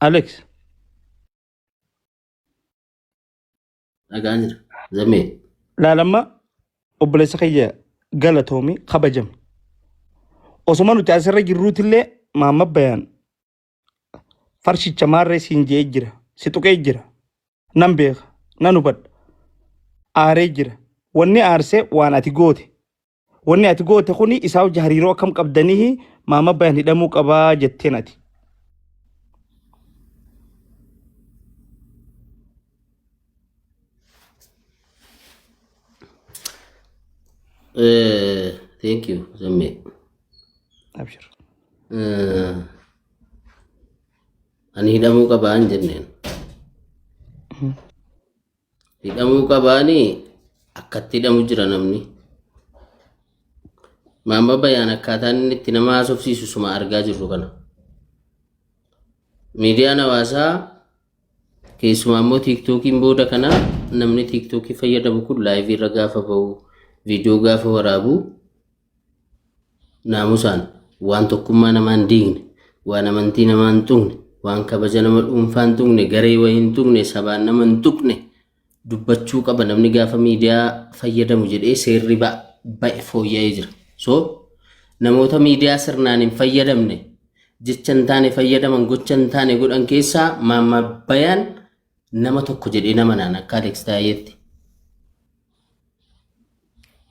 Alex. Aganjir. Zame. Laalamma obboleessa kiyya galatoomii kabajam. Osuma nuti asirra jirruutillee maamma bayaan farshicha maarree siin jee jira. Si tuqee jira. Nan beeka. Nan hubadha. Aaree jira. Wanni aarsee waan ati goote. Wanni ati goote kuni isaa hojii hariiroo akkam qabdanii maamma bayaan hidhamuu qabaa jetteen ati. Thank you, Zame. Abshir. Ani hidhamuu qabaan jenneen. Hidhamuu qabaanii akkatti hidhamu jira namni. Maamma bayaan akkaataan inni itti nama haasofsiisu suma argaa jirru kana. Miidiyaan hawaasaa keessumaa immoo tiiktookiin booda kana namni tiiktookii fayyadamu kun laayivii irra gaafa ba'u viidiyoo gaafa waraabu naamusaan waan tokkummaa namaa hin diigne waan amantii namaa hin tuqne waan kabaja nama dhuunfaa hin tuqne garee wayii hin tuqne sabaan nama hin tuqne dubbachuu qaba namni gaafa miidiyaa fayyadamu jedhee seerri ba'e fooyya'ee jira. So namoota miidiyaa sirnaan hin fayyadamne jecha hin taane fayyadaman gocha hin taane godhan keessaa maamma bayaan nama tokko jedhee nama naan akka Alex Taayyeetti.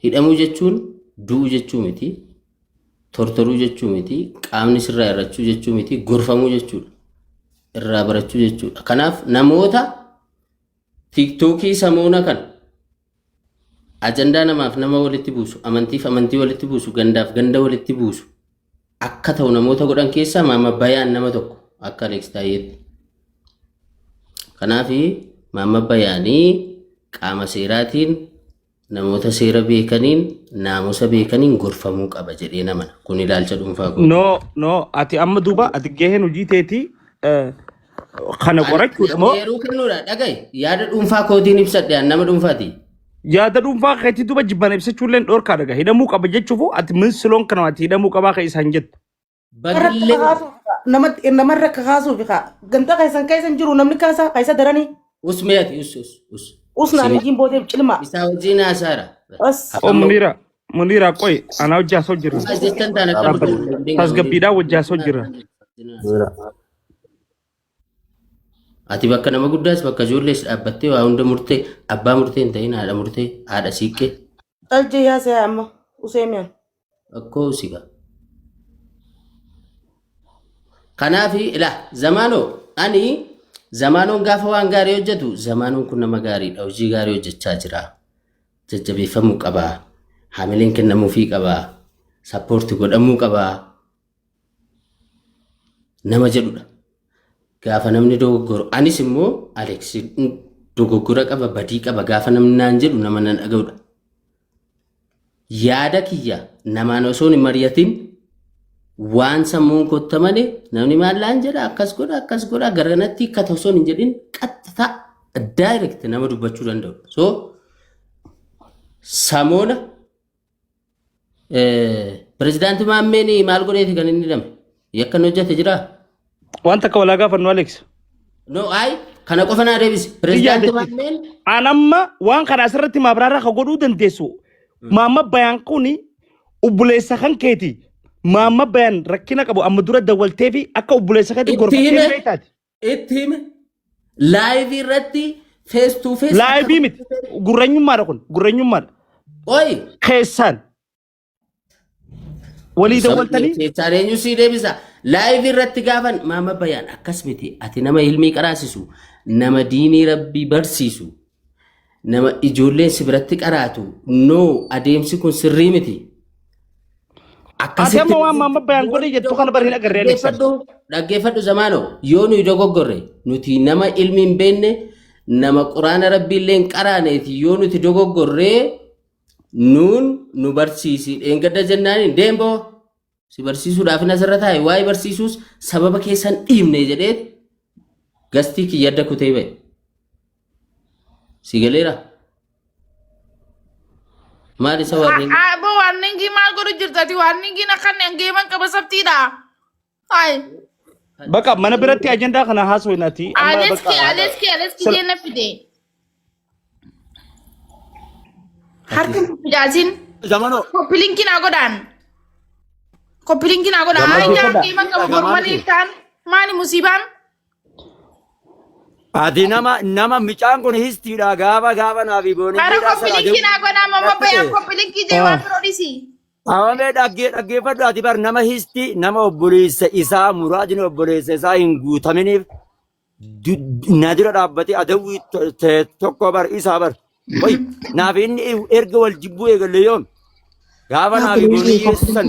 Hidhamuu jechuun du'uu jechuu miti, tortoruu jechuu miti, qaamni sirraa irrachuu jechuu miti, gorfamuu jechuudha. Irraa barachuu jechuudha. Kanaaf namoota tiiktookii samoona kan ajandaa namaaf nama walitti buusu, amantiif amantii walitti buusu, gandaaf ganda walitti buusu akka ta'u namoota godhan keessaa maamma bayaan nama tokko akka Alex Taayyeetti. Kanaaf maamma bayaanii qaama seeraatiin namoota seera beekaniin naamusa beekaniin gorfamuu qaba jedhee namana. Kun ilaalcha dhuunfaa kun. No, ati amma duuba ati gaheen hojii teetii kana qorachuudha moo? Yeroo kennuudha dhagaye yaada dhuunfaa kootiin ibsadhe nama dhuunfaati. Yaada dhuunfaa keetii duuba jibban ibsachuulleen dhorkaa dhagaa hidhamuu qaba jechuufu ati minsiloon kana ati hidhamuu qabaa kan isaan jettu. Badillee namarra kakaasuuf ganta keessan jiru namni kaasa daranii. Usmeeti us. Usnaan hojiin boodeef cilmaa. Isaa wajjin haasaara. Munira qoy ana hojjaa soo jira. Ajjechaan taana kan tasgabbiidhaa hojjaa soo jira. Ati bakka nama guddaas bakka ijoollees dhaabbattee waa hunda murtee abbaa murtee hin ta'in haadha murtee haadha siiqqee. Dhalchee yaasee amma useemiyan. Akkoo usiga. Kanaaf ilaa zamaanoo ani zamaanoon gaafa waan gaarii hojjetu zamaanoon kun nama gaariidha hojii gaarii hojjechaa jira. Jajjabeeffamuu qabaa. Haamileen kennamuufii qabaa. Sappoortii godhamuu qabaa. Nama jedhudha. Gaafa namni dogoggoru anis immoo Alex dogoggora qaba badii qaba gaafa namni naan jedhu nama nan dhaga'udha. Yaada kiyya namaan osoo hin mari'atin waan sammuun kottamane namni maallaan jedha akkas godha garanatti akka osoo hin jedhin qaxxata direct nama dubbachuu danda'u. So samoona pirezidaantii Maammeen maal godheeti kan inni hidhame yakkan hojjete jira. Wanta akka walaa gaafannu Alex. No ay kana qofa naa deebisi. Pirezidaantii Maammeen anamma waan kana asirratti maabraarraa ka godhuu dandeessu. Maamma bayaan kuni obboleessa kan keeti. Maamma bayaan rakkina qabu amma dura dawwaltee fi akka obboleessa keetti gorfatee beektaati. Itti hime laayivii irratti face to face. Laayivii miti gurreenyummaadha kun gurreenyummaadha. Oyi Keessaan walii dawwaltanii. Keessaan eenyu sii deebisa. Laayivii irratti gaafan maamma bayaan akkas miti ati nama ilmii qaraasisu nama diinii rabbii barsiisu nama ijoolleen si biratti qaraatu no adeemsi kun sirrii miti. Ati amma waan maamma bayaan godhe jettu kana bari hin agarree dhaggeeffadhu zamaanoo yoo nuyi dogoggorre nuti nama ilmi hin beekne nama quraana rabbii illee hin qaraaneeti yoo nuti dogoggorree nuun nu barsiisi dheengadda jennaaniin deemboo si barsiisuudhaaf hin asirra taa'e waa'ee barsiisuus sababa keessan dhiibne jedheet gastii kiyya adda kutee ba'e. Si galeera? Maal isa warreen? Abo warningi maal godhu jirtati warningi na kan engee man qaba sabtiidha. Ay. بقى ما انا برتي اجندا خنا هاسويناتي اما Aleski jenna fide. Harkin pijazin. Zamano. Kopilinkin agodan. Ay ya kima ka formali tan. Mani musiban. Ati nama micaan kun histiidha gaafa naaf goone. Kara kopilinkin agodan mama bayan kopilinki jewan prodisi. Awame dhaggeeffadhu ati bar nama histi nama obboleessa isaa muraadni obboleessa isaa hin guutaminiif na dura dhaabbatee adawwii tokko bar isaa bar. Wayi naaf inni erga wal jibbuu eegalle yoom gaafa naaf goone yeessan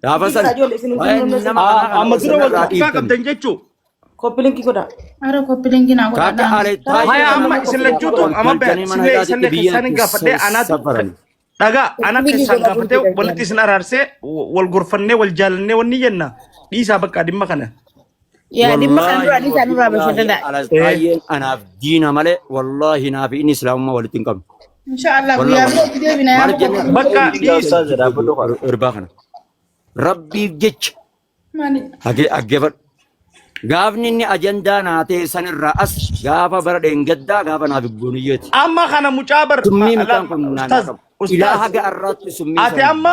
gaafa san amma dura wal tokkaa qabdan jechuu Kopilinki goda. Ara kopilinkin agodan. haya amma isin lachuutu amma sile sanne keessan gaafadhee anaatu dhagaa ana keessan gaafatee walitti isin araarsee wal gorfannee wal jaalannee wanni jenna dhiisaa bakka dhimma kana. Ya dimma kan dura di sana raba shadada. Baay'een anaaf diina malee wallaahi naaf inni islaamummaa walitti hin qabne. Inshallah guyyaa video bina ya. Bakka dhiisa Irbaa kana rabbiif jecha Mani. aggeeffadhu. Gaafni inni ajandaa naatee sanirraa as gaafa bara dheengaddaa gaafa naaf gooniyyeeti. amma kana mucaa bar Summii miidhaan kun naannoo qabu. Ilaa haga arraatti summii ati amma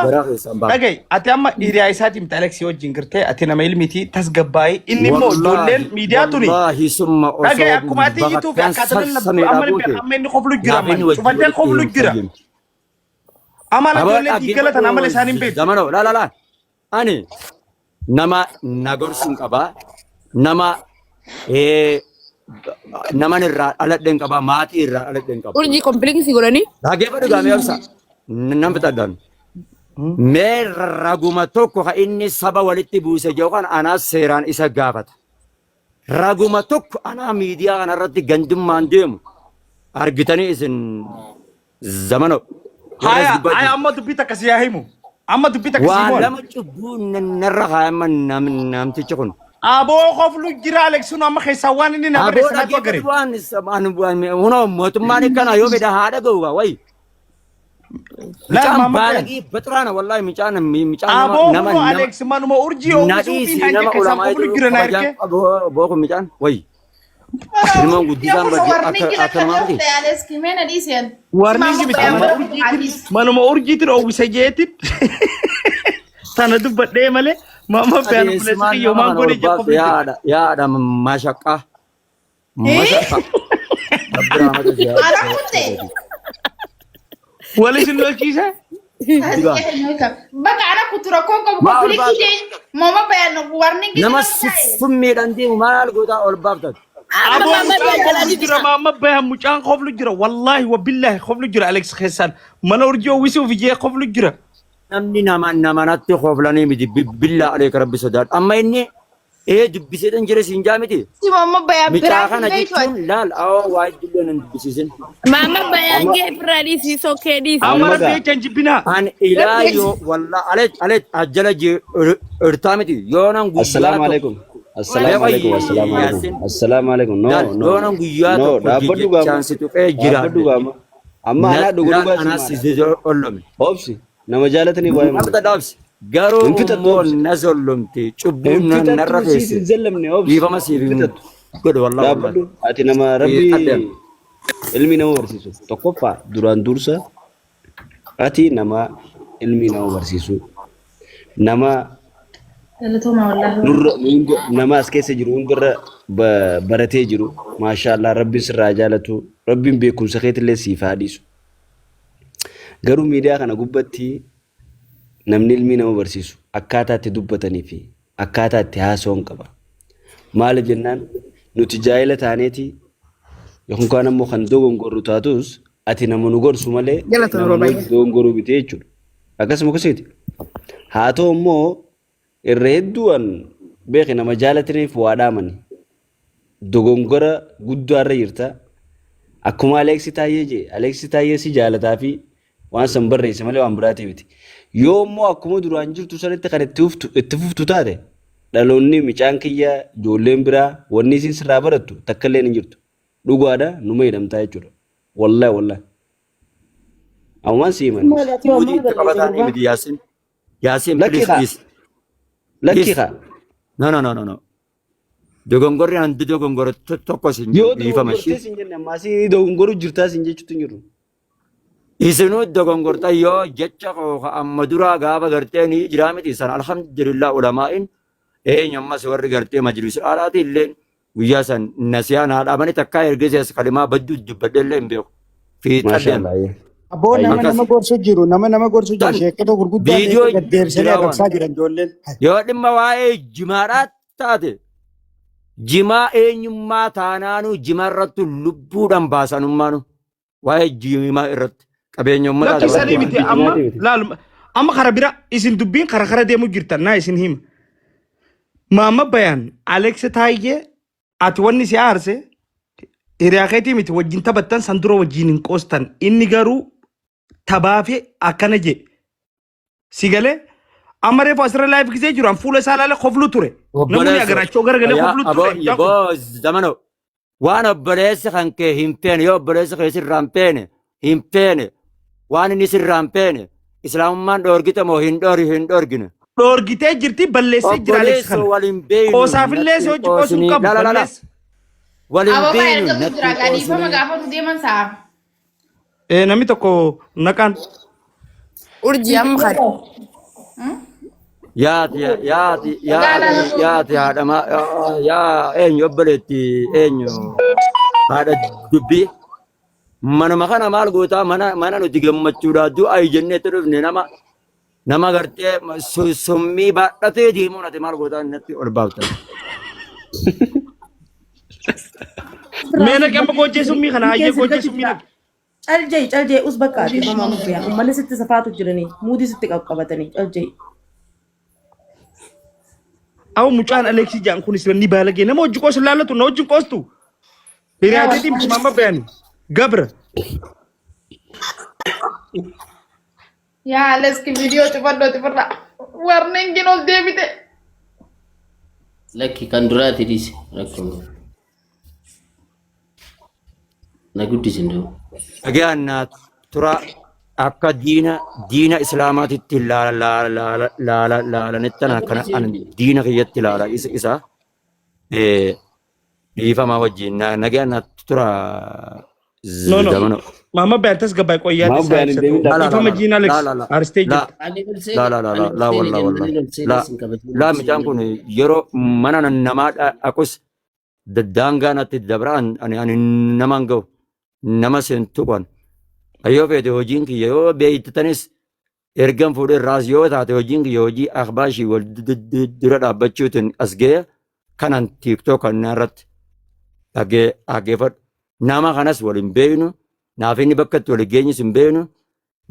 dhagay ati amma hiriyaa isaatiin Aleksii wajjin girtee ati nama ilmitii tasgabbaa'ee inni immoo ijoolleen miidiyaa tuni wallaahi summa osoo dhagay akkuma ati yituu fi akkaataa amma inni qoflu jira cufantee qoflu jira amala ijoollee diigalatan amala isaaniin beeku. Zamano laa ani nama nagorsuun qabaa nama naman irraa aladheen qabaa maatii irraa aladheen qabaa. Urji kompliksi godhani. Dhaggeeffadhu gaamee obsa nama fixadhaan. Mee raguma tokko ka inni saba walitti buuse jiru kan anaas seeraan isa gaafata. Raguma tokko anaa miidiyaa kanarratti gandummaan deemu argitanii isin zamano. haya amma dubbii takka si yaa himu amma dubbii takka si Waan himu lama cubbuu narra kaayama namtichi kun. aboo qoflu jira Aleksiin amma keessaa waan inni nama Aboo reessanaatu agare waan mootummaan kana yoo fedha haadha ga'uuga wayi. Micaan baalagii baxiraana wallaahi micaan aboo kuma Aleks manuma urjii oomisuutiin hanga keessaa qoflu jira na erge booko micaan wayi. Ilmaan guddisaan badii akka namaa miti. Aleski mena disen. warniinki manuma urjiitiin oowwisa jeetin tana dubbadhee malee mama bayaan buleessa kiyyoo maan godhe jee qoflu jira. Yaada mashaqaa. Mashaqaa. Ara kutte. wal isin lolchiise Baka ana kutura konko kopliki den. Mama bayan warning Nama summiidhaan deemu maal gootaa ol baaftan. aboo mucaan qoflu jira mama bayaan mucaan qoflu jira wallaahi wa billaahi qoflu jira Aleks keessaan mana urjii oowwisuuf jee qoflu jira. Namni namanatti qoflanii miti billaa aleeka rabbi sodaadha. Amma inni dubbiseetan jira siin jaa miti. Si mama bayan Micaa kana jechuun laal awwa waa iddillee nan dubbisiisin. Mama bayan ge fradi si soke di. amma rabbi echan jibbinaa An ilaa yoo wallaa aleet ajjala jee irtaa miti yoo nan guyyaa Assalamu alaikum. Assalamu alaikum. Assalamu alaikum. Assalamu alaikum. yoo nan guyyaa tokko jechaan si tuqee jira. Amma ana dhugurugaa Ana si ollome. Obsi. Nama jaalatanii waa'ee Nama dadhaabsi. Garuu immoo na zollomte cubbuun narra teesse. Zallamne obsi. Dhiifama siif godhe wallaahi. Dhaabbadhu. Ati nama rabbii ilmi nama barsiisu. Tokkoffaa duraan dursa ati nama ilmi nama barsiisu. Nama nama as keessa jiru hundarra baratee jiru. Maashaallah rabbiin sirraa jaalatu. Rabbiin beekumsa keetillee siif haadhisu. Garuu miidiyaa kana gubbatti namni ilmi nama barsiisu akkaataa itti dubbatanii fi akkaataa itti haasa'uun qaba. Maaliif jennaan nuti jaahila taaneeti yookaan ammoo kan dogongorru taatus ati nama nu gorsu malee nama dogongoruu bitee jechuudha. Akkasuma akkasiiti. Haa ta'u immoo irra hedduun beeki nama jaalataniif waa dhaamani. Dogongora guddaarra jirta. Akkuma Aleksii Taayyee jee Aleksii Taayyee si jaalataa fi waan san barreesse malee waan biraati miti. Yoo immoo akkuma duraan jirtu sanitti kan itti fuftu taate dhaloonni micaan kiyyaa ijoolleen biraa wanni isin sirraa barattu takka illee hin jirtu. Dhugaadha numa hidhamtaa jechuudha. Wallaahi. Ammaan si himan. Hojii itti qabatanii miti Yaasin. Yaasin please. Lakki haa. No. dogongorri handi dogongoro tokko sin Yoo dhiifama dogongortee sin jenne ammaasii dogongoruu jirtaa sin jechuutu hin jiru. isinuu dogongorta yoo jecha koo amma duraa gaafa gartee ni jiraa miti san alhamdulillah ulamaa'in ammas warri gartee majlis alaati illee guyyaa san nasiyaan haadhamani takkaa ergisees kalimaa badduu dubbadhe illee hin beeku. Fiixadeen. Aboo nama gorsu jiru nama gorsu jiru sheekota gurguddaa gaddeersanii arrabsaa jiran ijoolleen. Yoo dhimma waa'ee jimaadhaa taate jimaa eenyummaa taanaanuu jima irratti lubbuudhaan baasanummaanu waa'ee jimaa irratti qabeenya uummataa Lakkisanii miti amma kara bira isin dubbiin kara deemu jirtan naa isin hima. Maama bayaan Alex Taayyee ati wanni si aarse hiriyaa keetii miti wajjin taphattan san dura wajjin hin qoostan inni garuu tabaafee akkana jedhe si galee amma reefu asirra laayif gisee jiru an fuula isaa laala koflu ture namni agaraachoo garagalee koflu ture. Yaboo zamano waan obboleessi kan kee hin feene yoo obboleessi kee sirraa hin feene hin feene waan inni sirraa hin feene islaamummaan dhoorgite moo hin dhoorgine. Dhoorgitee jirti balleessee jira Alex kana. Qoosaafillee si hojii qoosuu qabu balleessa. Waliin Aba bayar beenu ka kudura gadi fa magafa tu deman sa. Namni tokko naqaan. Urji amma kan. yaati haadhama yaa eenyu obboleetti eenyu haadha dubbii manuma kana maal gootaa mana nuti gammachuudhaa du'a jenneetti dhufne nama gartee summii baadhatee deemuu nati maal gootaa natti ol baaftan. Meena qaba gochee summii kana hayyee gochee summii naqe. Caljee us bakkaati mama muffiyaa uummanni sitti safaatu jiranii muudii sitti qabatanii caljee. Awu mucaan Alex jaan kunis ni baalagee nama hojii qoosu laallatu na hojii qoostu. Hiriyaatee dimti maama bayani gabra. Ya leski video cepat warning gin ol deebite. Lakki kan duraati dhiise rakkoon. Na guddisin da'u. Dhagaannaa tura akka diina islaamaatitti laalanitti kana diina kiyyatti laala isa dhiifamaa wajjin nagaannaa tura zamano. Mama bayantas gabay qoyyaati isaa ibsatu. Dhiifama jiina Alex aristee jirti. Laa midhaan kun yeroo mana namaa dhaqus daangaa natti dabraan ani namaan ga'u nama seentu qan. Ayyoo feete hojiin kiyya yoo beeytanis ergan fuudhee irraas yoo taate hojiin kiyya hojii akhbaashii wal dura dhaabbachuutiin as ga'e kanan tiiktook irratti dhaggeeffadhu. Nama kanas waliin beeynu naaf inni bakka itti wal geenyis hin beeynu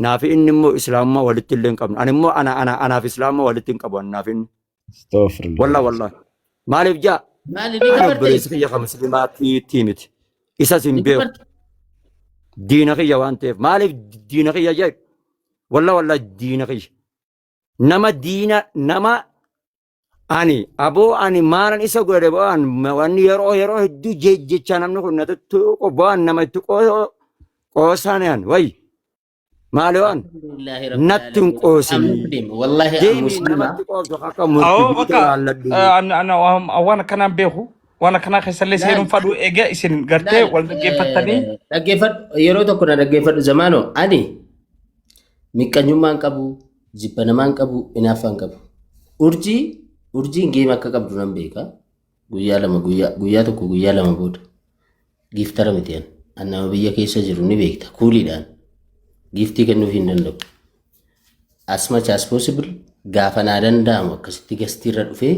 naaf inni immoo islaamummaa walitti illee hin qabnu. Ani immoo anaaf islaamummaa walitti hin qabu naaf inni. Wallah. Maaliif jaa? Ani obboleessi kiyya kan musliimaa miti. Isas hin beeku. Diina kiyya waan ta'eef maaliif diina kiyya jedhu? Wallah diina kiyya. Nama ani maalan isa godhe bo'aan wanni yeroo hedduu jecha namni kun natti tuqu bo'aan nama itti qoosaan yaan wayi maali waan natti hin qoosin deemi namatti qoosu akka waan akkanaan beeku waan akkanaa keessallee seenuun fadhu egaa isin gartee wal dhaggeeffattanii. Dhaggeeffadhu yeroo tokko na dhaggeeffadhu zamaanoo ani miqqanyummaan qabu jibba namaan qabu inaaffaan qabu urjiin geema akka qabdu nan beeka guyyaa tokko guyyaa lama booda giiftara miti an nama biyya keessa jiru ni beekta kuuliidhaan giiftii kennuuf hin danda'u as much as possible gaafa naa danda'amu akkasitti gastiirra dhufee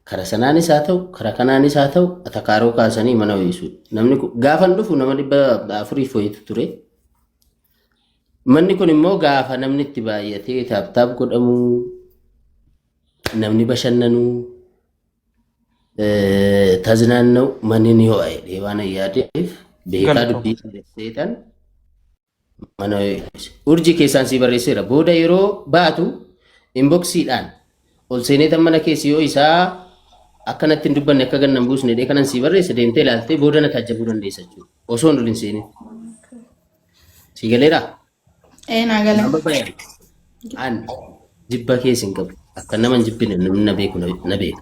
kara sanaanis haa ta'u kara kanaanis haa ta'u atakaaroo kaasanii mana weessu namni kun gaafan dhufu nama 400 foyitu ture manni kun immoo gaafa namni itti baay'atee taaptaap godhamu namni bashannanuu taznaanna'u manni ni ho'e waan yaadeef beekaa dubbii seetan mana urjii keessaan si barreesseera booda yeroo baatu inboxiidhaan ol seeneetan mana keessi yoo isaa akkanatti hin dubbanne akka gannan buusne dhee kanan si barreesse deemtee ilaaltee booda na taajjabuu dandeessa jechuudha osoo hin olin seenin si galeeraa? Naa gala. An jibba keessa hin qabu akka nama hin jibbine namni na beeku na beeka.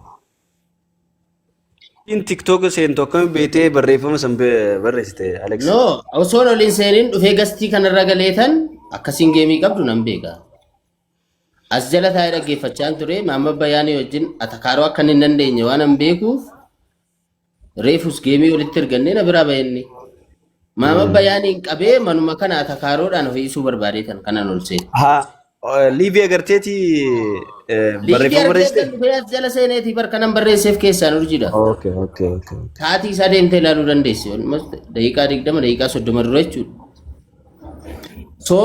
In TikTok seentu akkami beetee barreeffama san barreessite Alex. No, osoon oliin seeniin dhufee gastii kanarra galeetan akkasiin geemii qabdu nan beeka. As jala taa'ee dhaggeeffachaan ture Maamad Bayaanii wajjin atakaaroo akka hin dandeenye waan an beekuuf reefus geemii walitti ergannee na biraa bayanne. Maamad Bayaaniin qabee manuma kana atakaaroodhaan ho'iisuu barbaadeetan kanan ol seene. Haa Liivii agarteeti barreeffama barreessite. Dhufee as jala seeneetii bar kanan barreesseef keessaan urjiidha. Okay. Sa'aatii isaa deemtee ilaaluu dandeessi. Daqiiqaa 20 daqiiqaa 30 dura jechuudha. So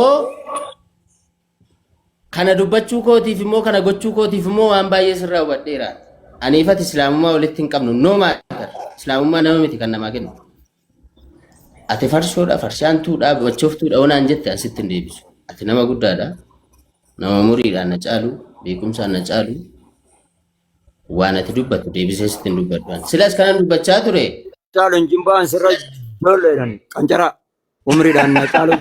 kana dubbachuu kootiif immoo kana gochuu kootiif immoo waan baay'ee sirraa hubadheera. Aniifati islaamummaa walitti hin qabnu. No matter. Islaamummaa nama miti kan namaa kennu. Ati farshoodha, farshaantuudha, bachoftuudha onaan jette asitti hin deebisu. Ati nama guddaadha. Nama muriidhaan na caalu, beekumsaan na caalu. Waan ati dubbattu deebisee sitti hin dubbadhu. Silas kanan dubbachaa ture. Caaluun jimbaan sirra ijoolleedhaan qancaraa umriidhaan na caalu.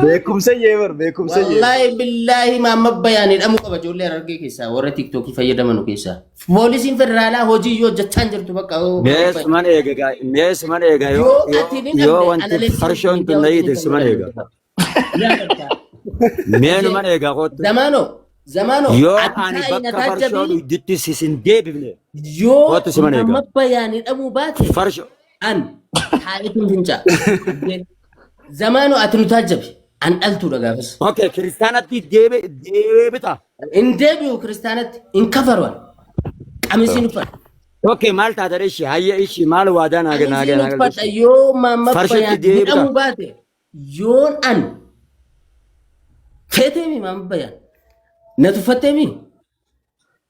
Beekumsa yeebar beekumsa yeebar. Wallaahi billaahi Maamad Bayaanii dhamuu qaba ijoollee Harargee keessaa warra TikTokii fayyadaman keessaa. Poolisiin federaalaa hojii yoo hojjechaa jirtu bakka. Meessuman eega yoo wanti farshoon tun nayiite suman eega. Meenuman eega kootu. Zamaano. Yoo ani bakka farshoo dhugditti sisin deebifne. Yoo Maamad Bayaanii dhamuu baate. Farshoo. An haalitiin fincaa. Zamaano ati nu taajjabi. An dhaltuudha gaafas. Okay, kiristaanatti deebita. In deebi'u kiristaanatti in kafaruan. Qamisiin uffata. Okay, maal taatare ishee hayya ishee maal waadaan Qamisiin uffata yoo Maamad Bayaanii hidhamuu baate yoon an feeteemi Maamad Bayaan na tuffatteemi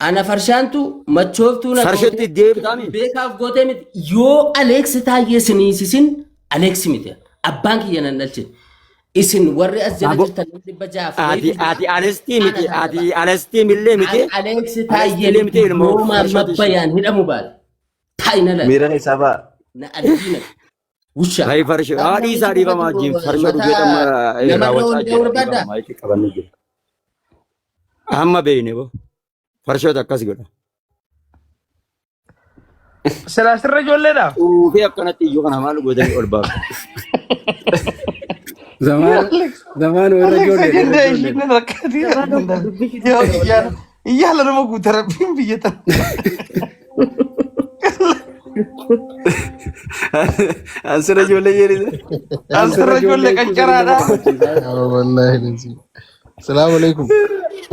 ana farshaantu machooftuu na farshotti deebitaami beekaaf gootee miti yoo Aleeksi taayee siniisisin Aleeksi miti abbaan kiyya nan dhalchin isin warri as jala jirtan dhibba jaaf ati alestii miti ati alestii millee miti Aleeksi taayee miti yoo Maamad Bayaan hidhamuu baate taayina la Miira isaa ba'a. na addina Usha. Hai farsho. Adi isa di bama jim farsho duge dama rawacha. Amma beene bo. Farsho takkas godha. Silaasirra ijoolleedha. Fi akkanatti iyyuu kana maal godhanii ol baasu. Zaman warra ijoollee. Iyyaala nama guuta rabbiin biyya tana. Ansara ijoollee jedhise. Ansara ijoollee qancaraadha. Wallahi lazi. Assalamu alaikum.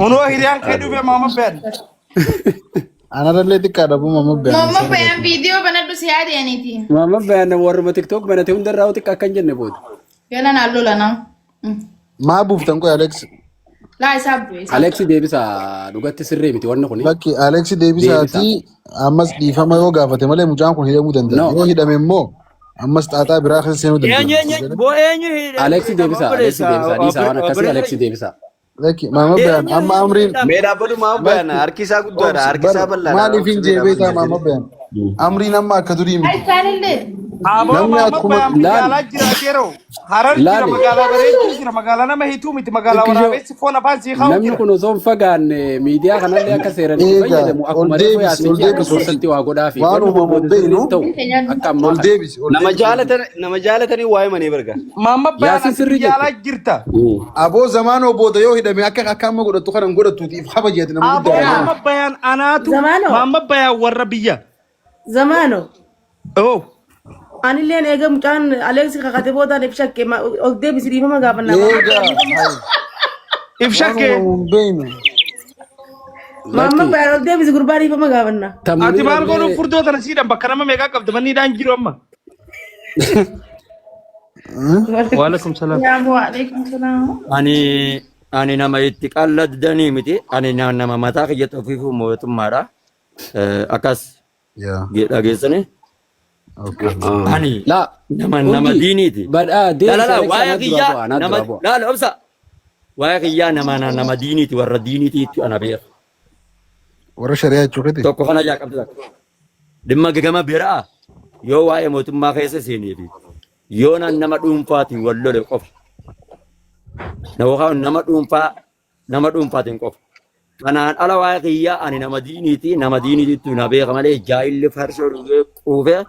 Unoo hiriyaan kee dhufe Maamad Bayaan. Anarallee xiqqaadha bu Maamad Bayaan. Maamad Bayaan viidiyoo banadhu si yaadaniiti. Maamad Bayaan warra TikTok banate hundarraa xiqqaa kan jenne booda. Yoona naalloo lana. Maa buuftan qoy Alex. Laa isaa bu'e. Alex deebisa dhugatti sirree miti wanna kuni. Bakki Alex deebisaati ammas dhiifama yoo gaafate malee mucaan kun hidhamuu danda'a. Yoo hidhame immoo ammas xaaxaa biraa keessa seenuu danda'a. Alex deebisa dhiisa waan akkasii Alex deebisa. Bakki Maamad Bayaan amma amriin Meedhaa badu Maamad Bayaan harki isaa guddaadha harki isaa bal'aadha. maaliif hin jeebeetaa Maamad Bayaan? Amriin amma akka durii miti. Ay isaanillee. Ammoo Maamad Bayaan magaalaa jira yeroo. Harar jira magaalaa bareedduu jira magaalaa nama hiituu miti magaalaa waraabessi foon afaan sii kaa'u Namni jira. kun osoo hin fagaanne miidiyaa kanallee akka seeranii fayyadamu akkuma reefu yaasichi akka soorsantii waa godhaa fi waan uumamu beeknu akka ammaa ol deebisi. Nama jaalatanii waa'ee manii barga. Maamad Bayaan Yaasin sirrii magaalaa jirta. Aboo zamaanoo booda yoo hidhame akka amma godhattu kanan godhattuutiif habajeeti nama Aboo guddaadha. Maamad Bayaan anaatu Zamaano. Maamad Bayaan warra biyya. Zamaano. Oh. Anilleen eega mucaan Aleeksi kakate boodaan if shakke ol deebisi dhiifama gaafannaa. If shakkee. Beeknu. Maamad Bayaan ol deebisi gurbaa dhiifama gaafannaa. Ati maal godhuuf furdoo tana siidhan bakka nama meeqaa qabda manniidhaan jiru amma. Waalaikum salaam. Yaa waalaikum salaam. Ani nama itti qalladanii miti. Ani nama mataa kiyyatti ofiifuu mootummaadha. Akkas dhageessanii. Ani nama diiniiti. Waa'ee kiyyaa nama diiniiti warra diiniitiitti ana beeka. Warra shari'aa jechuudha. Tokko kana jaaqabdi takka. Dhimma gagama biraa yoo waa'ee mootummaa keessa seeneefi yoo nama dhuunfaatiin wal lole qofa. Nama dhuunfaatiin qofa. Kanaan ala waaqiyyaa ani nama diiniitti na beeka malee jaayilli farsoo dhugee quufee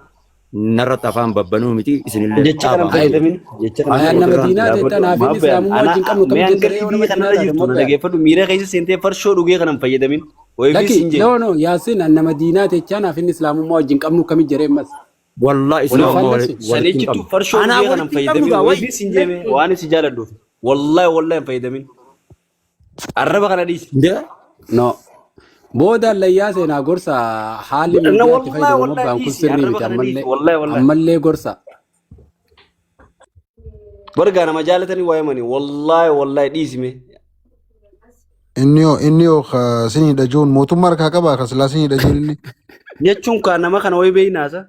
narratti afaan babbanuu miti isinillee jecha kana fayyadamin jecha kana Ayaan nama diinaa jettan hafiin islaamummaa wajjin qabnu kam jennee yoo nama kana jirtu na dhageeffadhu miira keessa seentee farshoo dhugee kana fayyadamin Laki no yaasin an nama diinaa jechaan hafiin islaamummaa wajjin qabnu kam jedhee mas wallahi islaamummaa sanichitu farshoo dhugee kana fayyadamin wayfi sinjeeme waan si jaaladhu wallahi fayyadamin arraba kana dhiisi no booda layyaa seenaa gorsa haalli miidiyaatti fayyadamu abbaan kun sirrii miti ammallee gorsa bargaa nama jaalatanii waayamanii wallahi dhiisime inni sinii dhajuun mootummaa harkaa qabaa kaslaa sinii dhajuun inni jechuun kaan nama kana wayi beeynaasa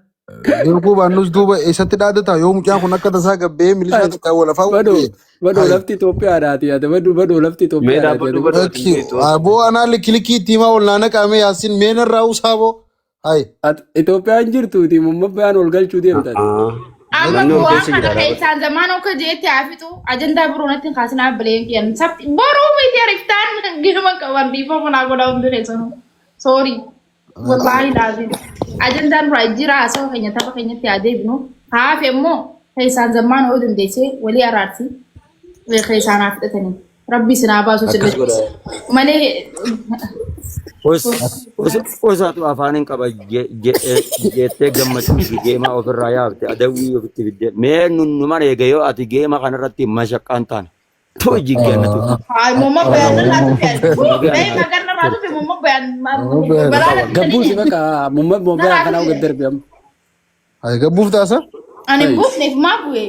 Dirquu baannus duuba eessatti dhaadata yoo mucaan kun akka tasaa gabbee milishaa xiqqaa walafaa badoo lafti Itoophiyaadhaati yaada badoo lafti Itoophiyaadhaati aboo anaa likkilikii ittiimaa ol naana qaamee yaasin meena irraa usaaboo hay Itoophiyaan jirtuuti mummabbaan ol galchuu deemtan Amma waan kana keessaan zamaan akka jeetti haafitu ajandaa biroonatti hin kaasinaa bileen kiyan sabti boruu miti ariftaan gima qaban dhiifama naa godhaa hundi keessanuu soorii wallahi laazim ajandaan biraa jira haasawaa keenya tapha keenyatti adeemnu haafe immoo keessaan zamaan yoo dandeessee walii araarsi keessaan haafidhatanii rabbi sinaa baasu sirriitti malee Osaatu afaanin qaba jettee gammachuufi geemaa ofirraa yaabte adawwii ofitti fidde mee nunnuman eege yoo ati geema kanarratti mashaqqaan taane too jiggeennatu. Ay mumma bayan laatu bayan magarna raatu fi mumma bayan gabbuusi bakka mumma bayan kanaa uga darbe hay gabbuuf taasa ani buufneef maa bu'e.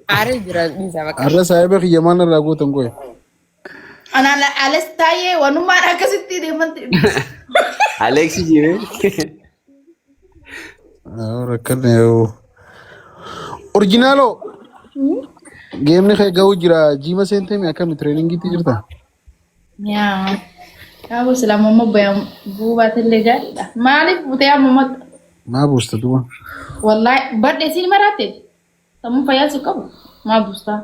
Are jira bisa bakka. arra saayiba kiyyamaan irraa gootan qoye Ana alas taye wanuma akasitti deemante. Alexi jibe rakkanne originaalo geemni kee ga'uu jira jiima seentee mi akkami tireeningiitti jirta Yaa. Kaabu sila mumma bayan buubaatille gaariidha. Maaliif butee amma maa buusta duba wallahi badde siin maraate. Sammuu fayyaa si qabu maa buustaa.